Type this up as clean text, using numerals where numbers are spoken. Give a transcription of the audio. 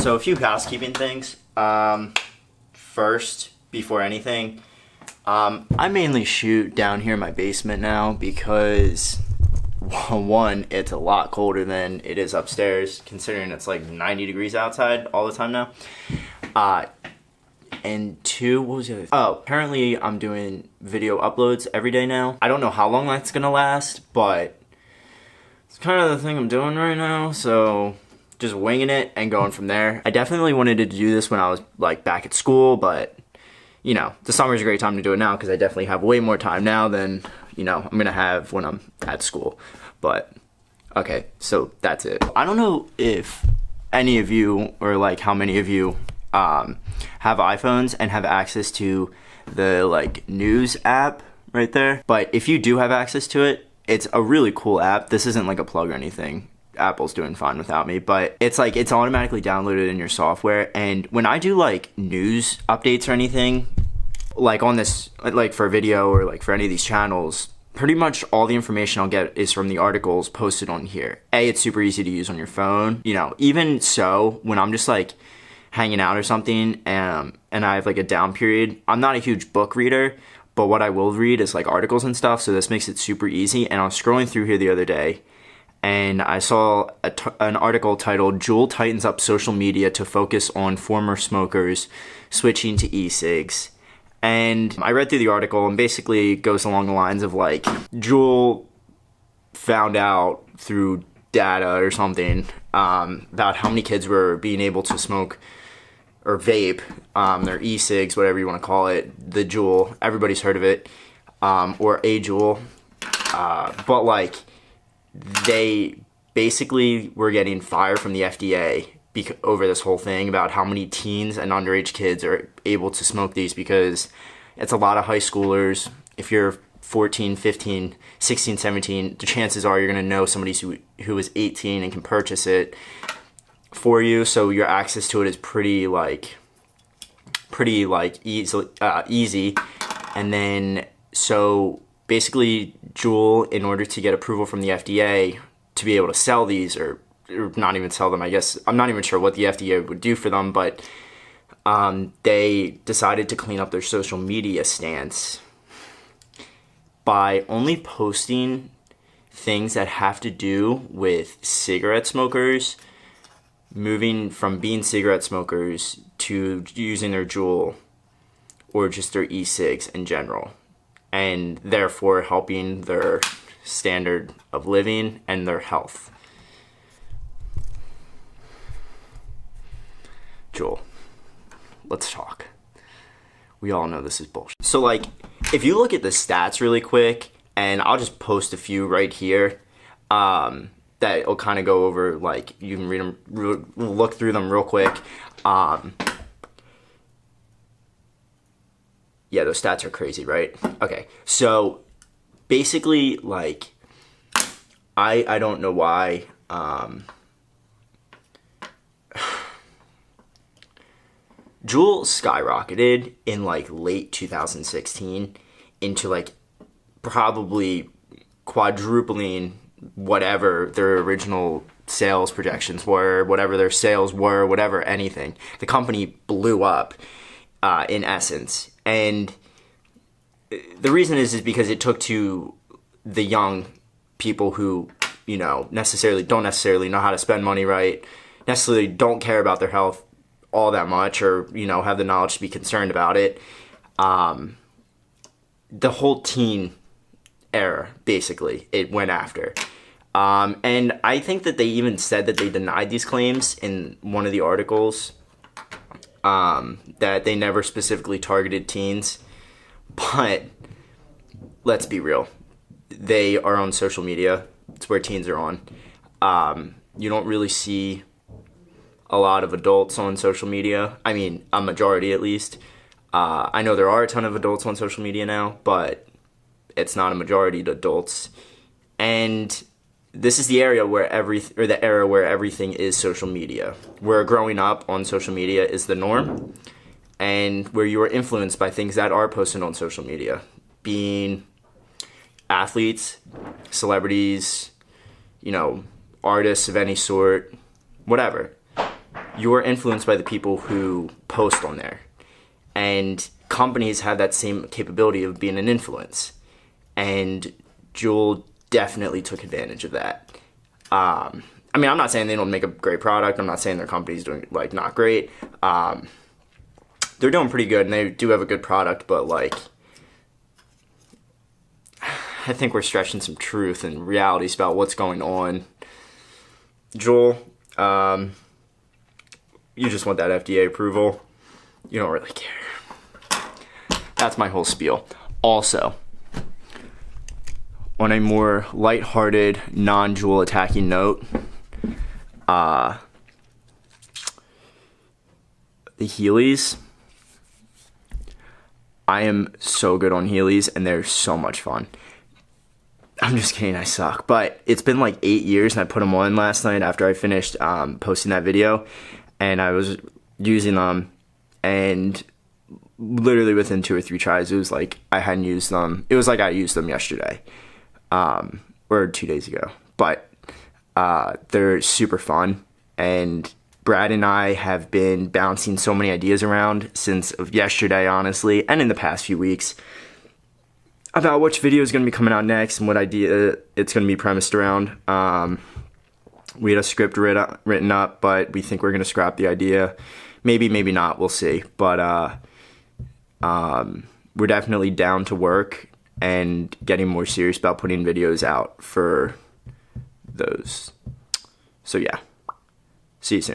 So a few housekeeping things. First, before anything, I mainly shoot down here in my basement now because, one, it's a lot colder than it is upstairs, considering it's like 90 degrees outside all the time now. And two, what was the other thing? Oh, apparently I'm doing video uploads every day now. I don't know how long that's gonna last, but it's kind of the thing I'm doing right now, so just winging it and going from there. I definitely wanted to do this when I was like back at school, but you know, the summer is a great time to do it now because I definitely have way more time now than, you know, I'm gonna have when I'm at school. But okay, so that's it. I don't know if any of you or like how many of you have iPhones and have access to the like news app right there. But if you do have access to it, it's a really cool app. This isn't like a plug or anything. Apple's doing fine without me, but it's like it's automatically downloaded in your software. And when I do like news updates or anything, like on this, like for a video or like for any of these channels, pretty much all the information I'll get is from the articles posted on here. It's super easy to use on your phone. You know, even so, when I'm just like hanging out or something and I have like a down period, I'm not a huge book reader, but what I will read is like articles and stuff, so this makes it super easy. And I was scrolling through here the other day and I saw an article titled "Juul tightens up social media to focus on former smokers switching to e-cigs." And I read through the article and basically it goes along the lines of like Juul found out through data or something about how many kids were being able to smoke or vape their e-cigs, whatever you want to call it, the Juul. Everybody's heard of it, or a Juul. But like they basically were getting fired from the FDA over this whole thing about how many teens and underage kids are able to smoke these, because it's a lot of high schoolers. If you're 14, 15, 16, 17, the chances are you're going to know somebody who is 18 and can purchase it for you, so your access to it is pretty easy. And then so basically Juul, in order to get approval from the FDA to be able to sell these, or not even sell them, I guess, I'm not even sure what the FDA would do for them, but they decided to clean up their social media stance by only posting things that have to do with cigarette smokers moving from being cigarette smokers to using their Juul or just their e-cigs in general, and therefore helping their standard of living and their health. Juul, let's talk. We all know this is bullshit. So like, if you look at the stats really quick, and I'll just post a few right here, that will kind of go over, like, you can read them, look through them real quick. Yeah, those stats are crazy, right? Okay, so basically, like, I don't know why, Juul skyrocketed in like late 2016 into like probably quadrupling whatever their original sales projections were, whatever their sales were, whatever anything. The company blew up in essence. And the reason is because it took to the young people who, you know, don't necessarily know how to spend money right, necessarily don't care about their health all that much, or, you know, have the knowledge to be concerned about it. The whole teen era, basically, it went after. And I think that they even said that they denied these claims in one of the articles, that they never specifically targeted teens. But let's be real. They are on social media. It's where teens are on. You don't really see a lot of adults on social media. I mean, a majority at least. I know there are a ton of adults on social media now, but it's not a majority of adults. And this is the era where everything is social media. Where growing up on social media is the norm, and where you are influenced by things that are posted on social media, being athletes, celebrities, you know, artists of any sort, whatever. you're influenced by the people who post on there. And companies have that same capability of being an influence. And Juul definitely took advantage of that. I mean, I'm not saying they don't make a great product. I'm not saying their company's doing, like, not great. They're doing pretty good, and they do have a good product, but, like, I think we're stretching some truth and realities about what's going on. Joule, you just want that FDA approval. You don't really care. That's my whole spiel. Also, on a more lighthearted, non-Juul attacking note, the Heelys. I am so good on Heelys, and they're so much fun. I'm just kidding, I suck. But it's been like 8 years, and I put them on last night after I finished posting that video, and I was using them, and literally within 2 or 3 tries, it was like I hadn't used them. It was like I used them yesterday, or 2 days ago. But they're super fun, and Brad and I have been bouncing so many ideas around since of yesterday, honestly, and in the past few weeks, about which video is going to be coming out next and what idea it's going to be premised around. We had a script written up, but we think we're going to scrap the idea. Maybe, maybe not. We'll see. But we're definitely down to work and getting more serious about putting videos out for those. So yeah, see you soon.